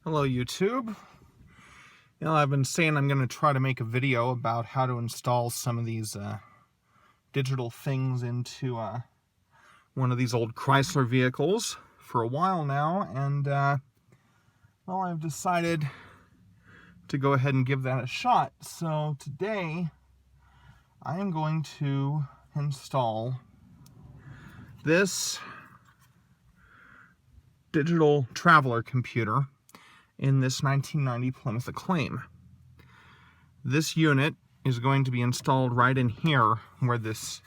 Hello YouTube. I've been saying I'm going to try to make a video about how to install some of these digital things into one of these old Chrysler vehicles for a while now, and well, I've decided to go ahead and give that a shot. So today I am going to install this digital traveler computer in this 1990 Plymouth Acclaim. This unit is going to be installed right in here where this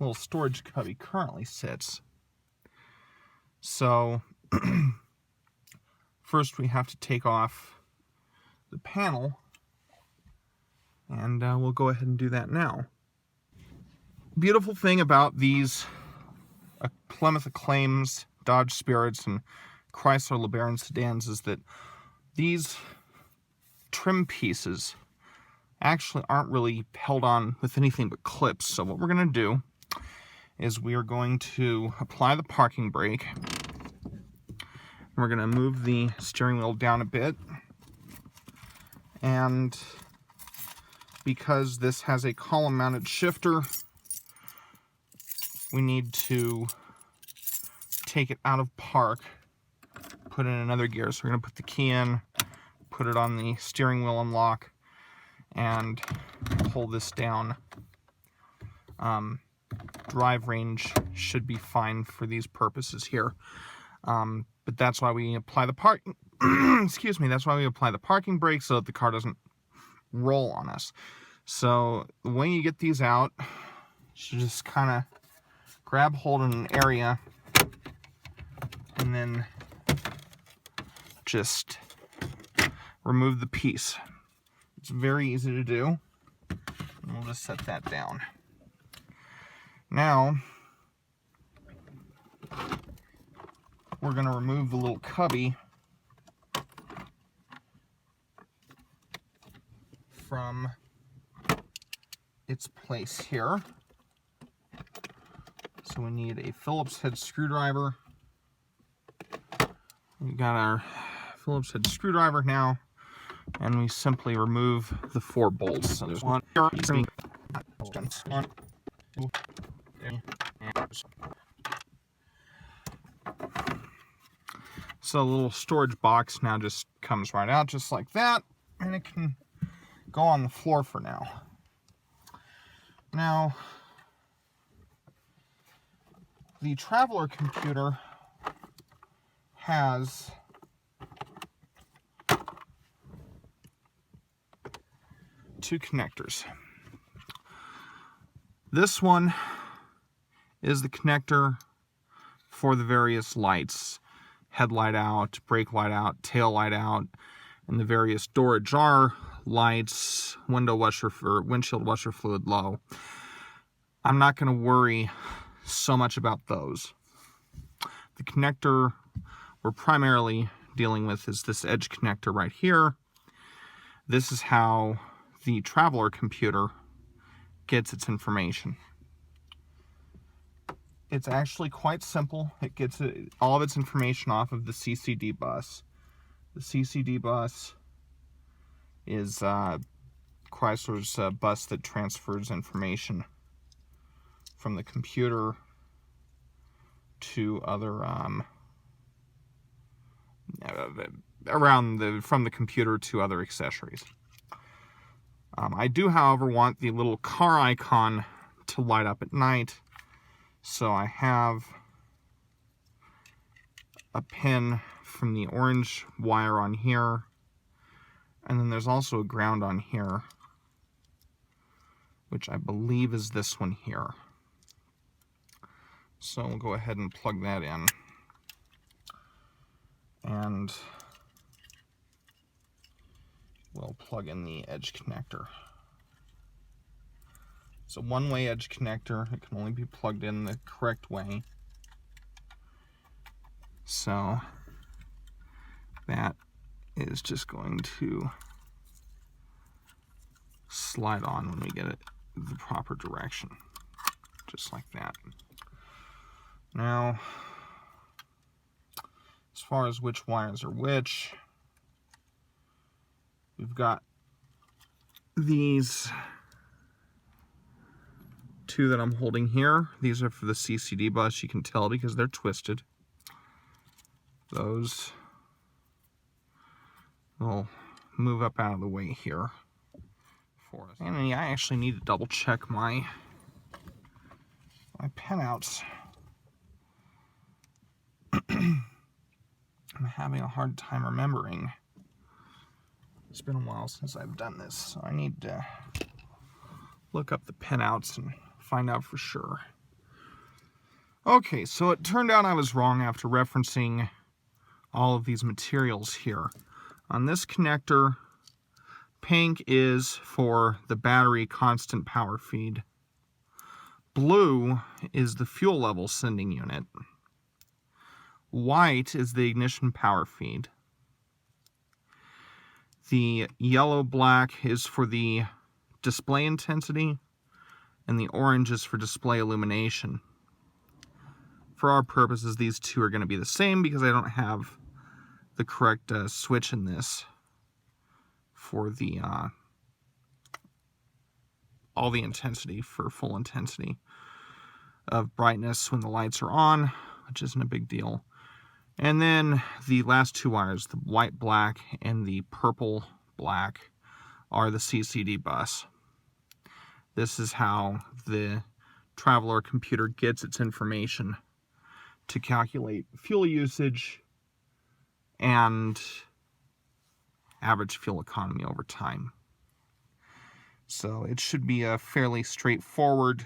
little storage cubby currently sits. So first we have to take off the panel, and we'll go ahead and do that now. Beautiful thing about these Plymouth Acclaims, Dodge Spirits, and Chrysler LeBaron sedans is that these trim pieces actually aren't really held on with anything but clips. So what we're going to do is we are going to apply the parking brake. We're going to move the steering wheel down a bit. And because this has a column mounted shifter, we need to take it out of park, put in another gear. So we're going to put the key in, put it on the steering wheel unlock, and pull this down. Drive range should be fine for these purposes here. But that's why we apply the excuse me, that's why we apply the parking brake, so that the car doesn't roll on us. So the way you get these out, you should just kind of grab hold in an area and then just remove the piece. It's very easy to do. And we'll just set that down. Now, we're going to remove the little cubby from its place here. So we need a Phillips head screwdriver. We got our Phillips head screwdriver now, and we simply remove the 4 bolts. So there's one. So the little storage box now just comes right out just like that, and it can go on the floor for now. Now, the traveler computer has two connectors. This one is the connector for the various lights: headlight out, brake light out, tail light out, and the various door ajar lights, windshield washer fluid low. I'm not going to worry so much about those. The connector we're primarily dealing with is this edge connector right here. This is how the traveler computer gets its information. It's actually quite simple. It gets all of its information off of the CCD bus. The CCD bus is Chrysler's bus that transfers information from the computer to other from the computer to other accessories. I do, however, want the little car icon to light up at night, so I have a pin from the orange wire on here, and then there's also a ground on here, which I believe is this one here. So we'll go ahead and plug that in, and we'll plug in the edge connector. It's a one-way edge connector. It can only be plugged in the correct way. So that is just going to slide on when we get it the proper direction, just like that. Now, as far as which wires are which, We've got these two that I'm holding here. These are for the CCD bus. You can tell because they're twisted. Those will move up out of the way here for us. And I actually need to double check my pinouts. I'm having a hard time remembering. It's been a while since I've done this, so I need to look up the pinouts and find out for sure. Okay, so it turned out I was wrong after referencing all of these materials here. On this connector, pink is for the battery constant power feed. Blue is the fuel level sending unit. White is the ignition power feed. The yellow-black is for the display intensity, and the orange is for display illumination. For our purposes, these two are going to be the same because I don't have the correct switch in this for the all the intensity for full intensity of brightness when the lights are on, which isn't a big deal. And then the last two wires, the white black and the purple black, are the CCD bus. This is how the Traveler computer gets its information to calculate fuel usage and average fuel economy over time. So it should be a fairly straightforward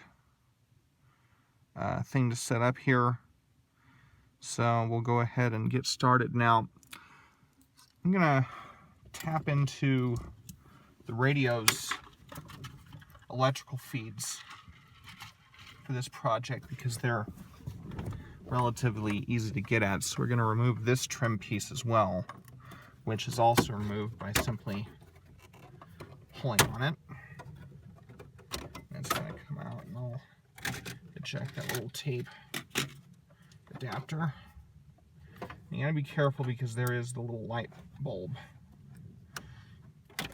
thing to set up here. So we'll go ahead and get started. Now, I'm going to tap into the radio's electrical feeds for this project because they're relatively easy to get at. So we're going to remove this trim piece as well, which is also removed by simply pulling on it. And it's going to come out, and I'll eject that little tape adapter. You gotta be careful because there is the little light bulb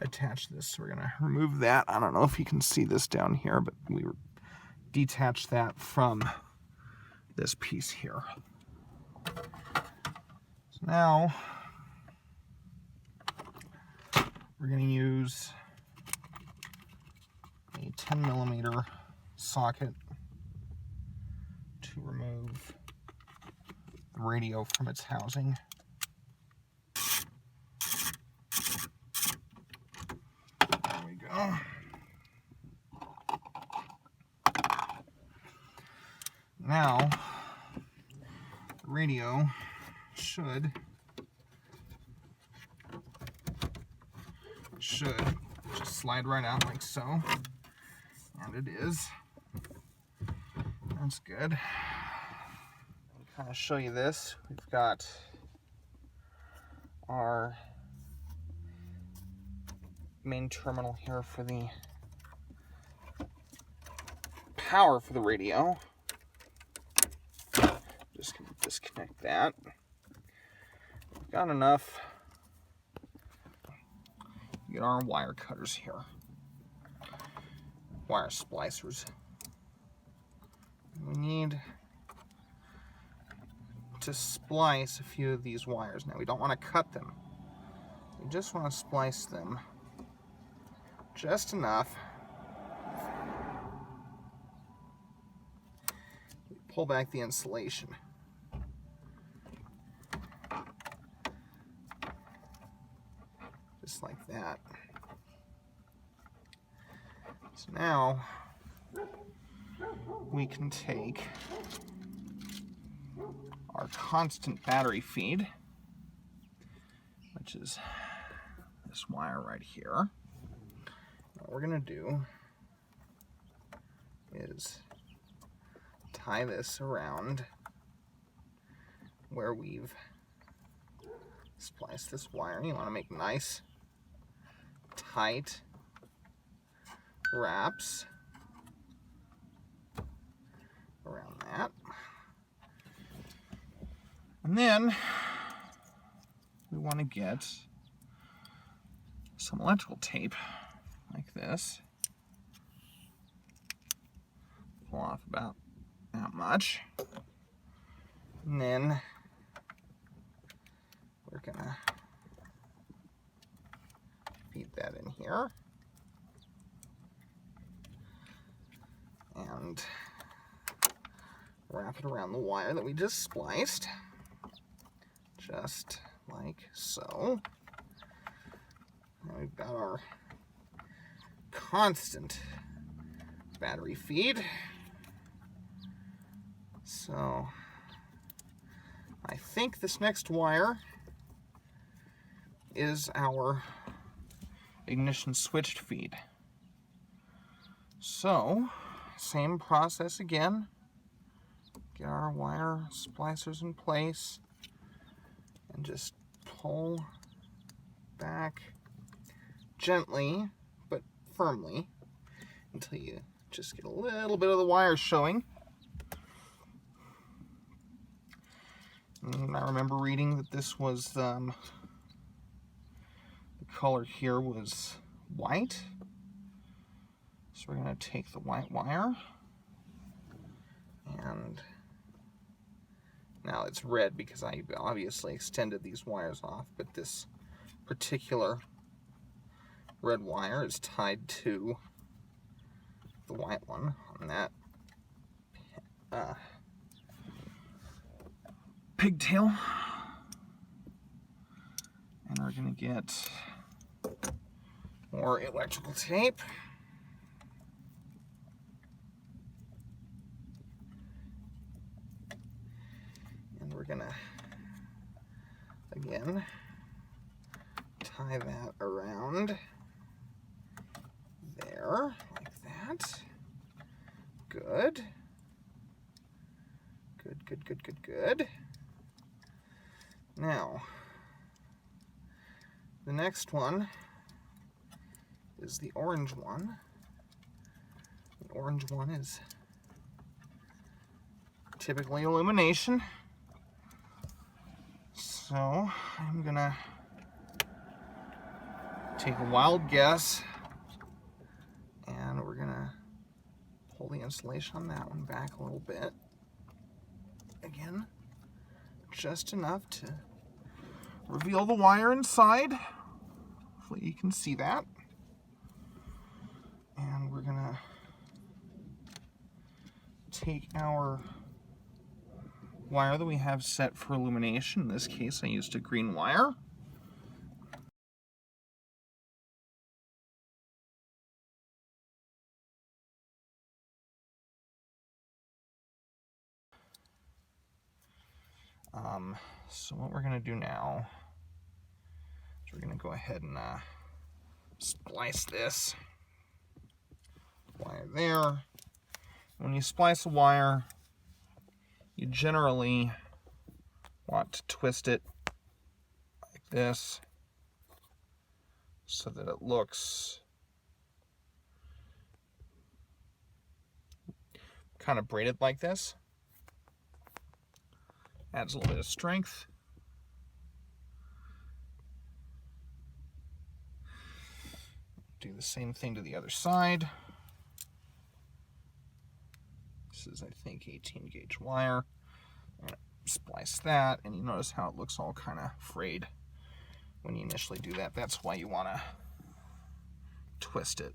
attached to this. So we're gonna remove that. I don't know if you can see this down here, but we detached that from this piece here. So now we're gonna use a 10mm socket to remove the radio from its housing. There we go. Now, the radio should just slide right out like so. And it is. That's good. Kind of show you this. We've got our main terminal here for the power for the radio. Just gonna disconnect that. We've got enough. We get our wire cutters here. Wire splicers. We need to splice a few of these wires. Now we don't want to cut them. We just want to splice them just enough. Pull back the insulation. Just like that. So now we can take our constant battery feed, which is this wire right here. What we're going to do is tie this around where we've spliced this wire. You want to make nice, tight wraps around that. And then we want to get some electrical tape like this. Pull off about that much. And then we're gonna feed that in here. And wrap it around the wire that we just spliced. Just like so. And we've got our constant battery feed. So I think this next wire is our ignition switched feed. So, same process again. Get our wire splicers in place and just pull back gently but firmly until you just get a little bit of the wire showing. And I remember reading that this was the color here was white. So we're going to take the white wire, and now it's red because I obviously extended these wires off, but this particular red wire is tied to the white one on that pigtail. And we're going to get more electrical tape. And we're going to, again, tie that around there, like that. Good. Good, good, good, good, good. Now, the next one is the orange one. The orange one is typically illumination. So I'm gonna take a wild guess, and we're gonna pull the insulation on that one back a little bit. Again, just enough to reveal the wire inside. Hopefully you can see that. And we're gonna take our wire that we have set for illumination. In this case, I used a green wire. So what we're gonna do now is we're gonna go ahead and splice this wire there. When you splice a wire, you generally want to twist it like this so that it looks kind of braided like this. Adds a little bit of strength. Do the same thing to the other side. This is, I think, 18 gauge wire. I'm going to splice that, and you notice how it looks all kind of frayed when you initially do that. That's why you want to twist it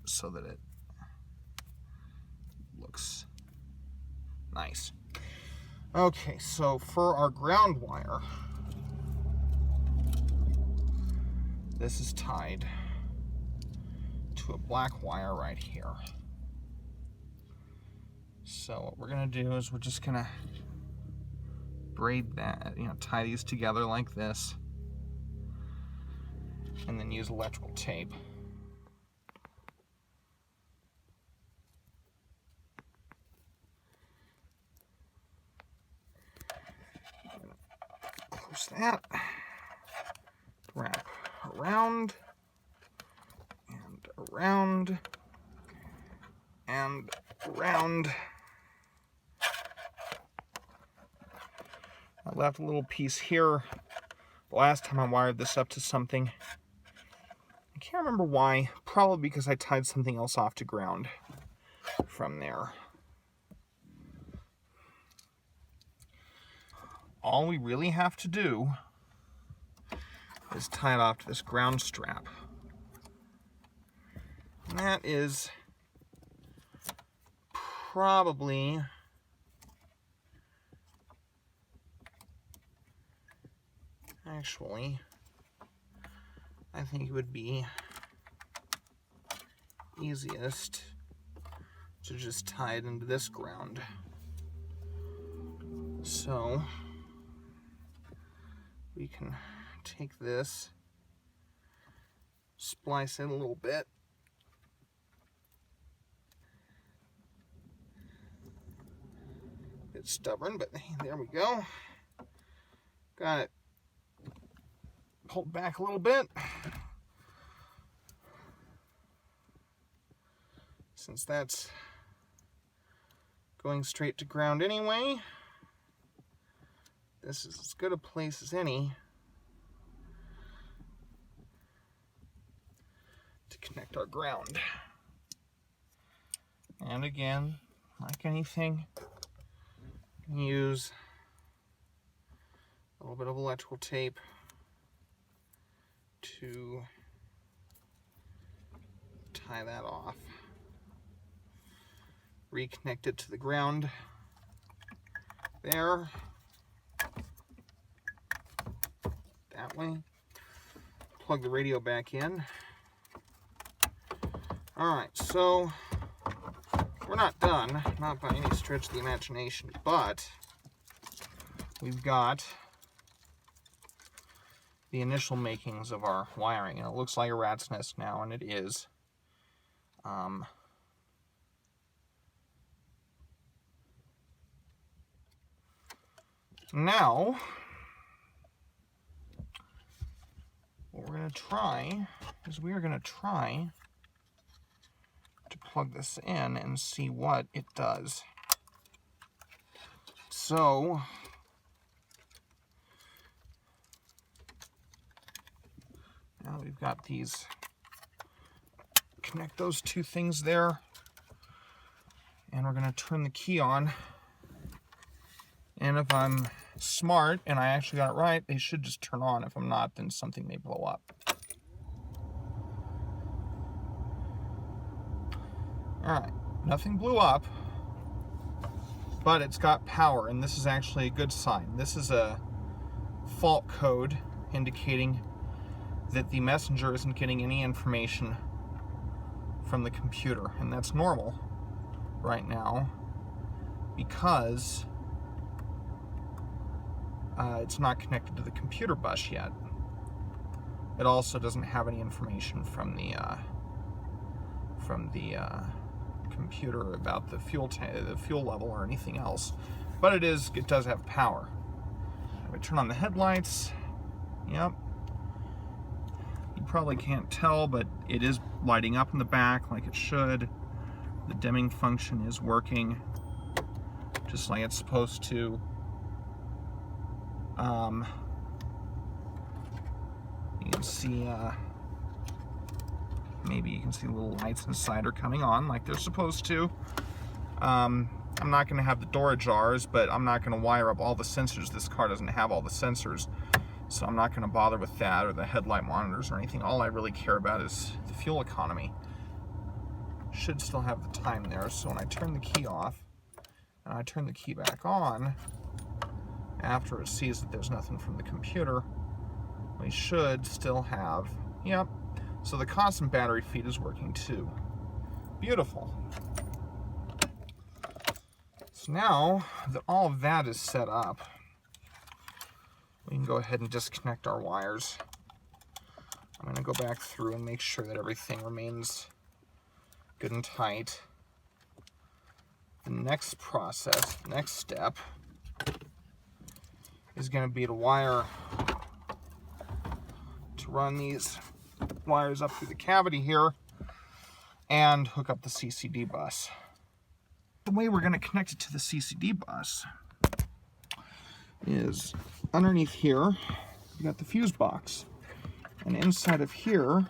so that it looks nice. Okay, so for our ground wire, this is tied to a black wire right here. So what we're gonna do is we're just gonna braid that, tie these together like this, and then use electrical tape. Close that, wrap around, and around, and around. I left a little piece here the last time I wired this up to something, can't remember why. Probably because I tied something else off to ground from there. All we really have to do is tie it off to this ground strap. And that is probably actually, I think it would be easiest to just tie it into this ground. So we can take this, splice it a little bit, it's stubborn, but hey, there we go. Got it pulled back a little bit. Since that's going straight to ground anyway, this is as good a place as any to connect our ground. And again, like anything, you can use a little bit of electrical tape to tie that off. Reconnect it to the ground there. That way. Plug the radio back in. Alright, so we're not done, not by any stretch of the imagination, but we've got the initial makings of our wiring, and it looks like a rat's nest now, and it is. Now, what we're going to try is we are going to try to plug this in and see what it does. So, now we've got these, connect those two things there, and we're going to turn the key on. And if I'm smart and I actually got it right, they should just turn on. If I'm not, then something may blow up. Alright, nothing blew up, but it's got power, and this is actually a good sign. This is a fault code indicating that the messenger isn't getting any information from the computer, and that's normal right now because it's not connected to the computer bus yet. It also doesn't have any information from the computer about the fuel level or anything else, but it does have power. If I turn on the headlights, yep, you probably can't tell, but it is lighting up in the back like it should. The dimming function is working just like it's supposed to. You can see, maybe you can see little lights inside are coming on like they're supposed to. I'm not going to have the door jars, but I'm not going to wire up all the sensors. This car doesn't have all the sensors, so I'm not going to bother with that or the headlight monitors or anything. All I really care about is the fuel economy. Should still have the time there, so when I turn the key off and I turn the key back on, after it sees that there's nothing from the computer, we should still have, yep, so the constant battery feed is working too. Beautiful. So now that all of that is set up, we can go ahead and disconnect our wires. I'm going to go back through and make sure that everything remains good and tight. The next process, next step, is going to be to run these wires up through the cavity here and hook up the CCD bus. The way we're going to connect it to the CCD bus is underneath here, we got the fuse box, and inside of here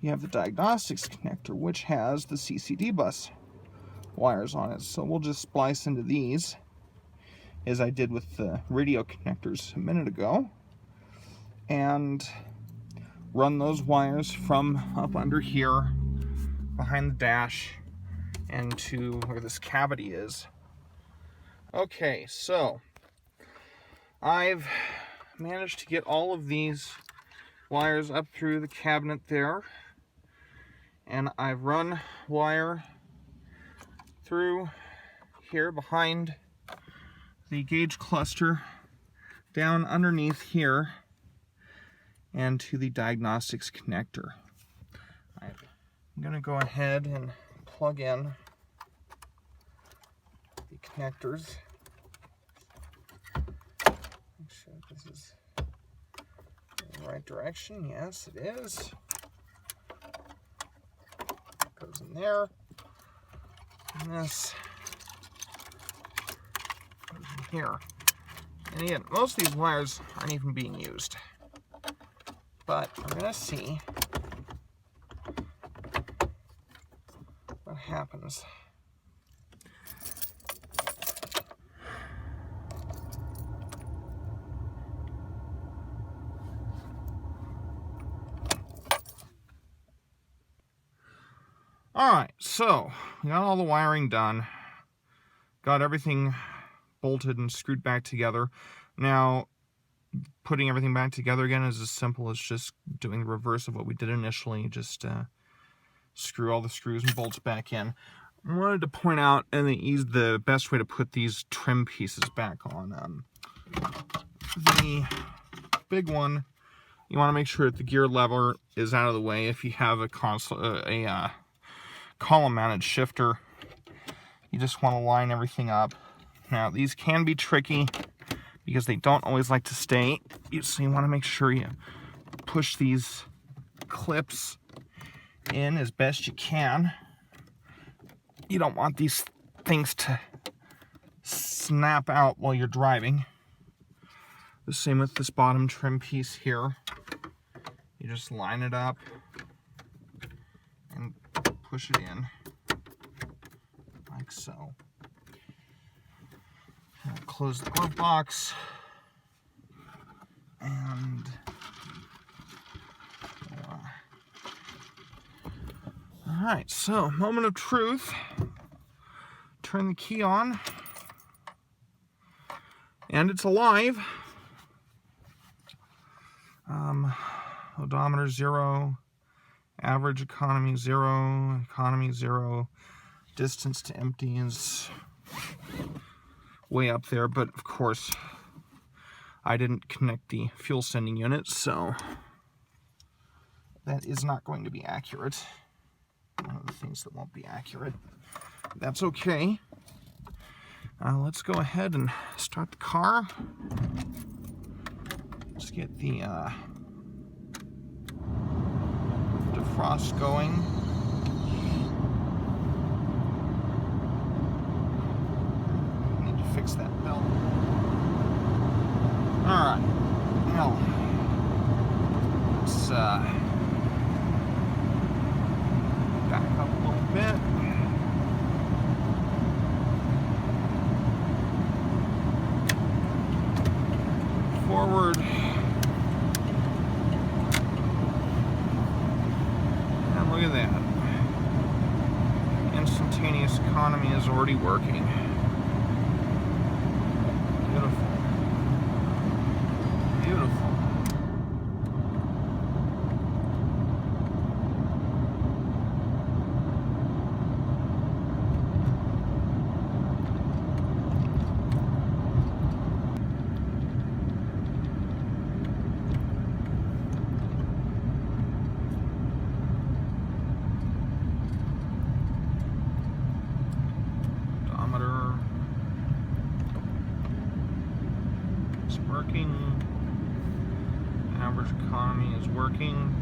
you have the diagnostics connector, which has the CCD bus wires on it. So we'll just splice into these, as I did with the radio connectors a minute ago, and run those wires from up under here behind the dash and to where this cavity is. Okay, so I've managed to get all of these wires up through the cabinet there, and I've run wire through here behind the gauge cluster down underneath here and to the diagnostics connector. I'm going to go ahead and plug in the connectors. Make sure this is in the right direction. Yes, it is. Goes in there. And this goes in here. And again, most of these wires aren't even being used. But we're going to see what happens. Alright, so we got all the wiring done. Got everything bolted and screwed back together. Now, putting everything back together again is as simple as just doing the reverse of what we did initially. Just screw all the screws and bolts back in. I wanted to point out the best way to put these trim pieces back on. The big one, you want to make sure that the gear lever is out of the way. If you have a column mounted shifter, you just want to line everything up. Now these can be tricky because they don't always like to stay, so you want to make sure you push these clips in as best you can. You don't want these things to snap out while you're driving. The same with this bottom trim piece here. You just line it up and push it in like so. I'll close the glove box and alright, so moment of truth. Turn the key on and it's alive. Odometer 0, average economy 0, economy 0, distance to empty is way up there, but of course I didn't connect the fuel sending unit, so that is not going to be accurate. One of the things that won't be accurate. That's okay. Let's go ahead and start the car. Let's get the defrost going. Need to fix that belt. Alright. Now, let's back up a little bit. Forward. And look at that. Instantaneous economy is already working. Beautiful. Beautiful. Working. Average economy is working.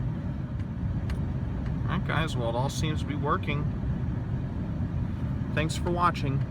Alright guys, well it all seems to be working. Thanks for watching.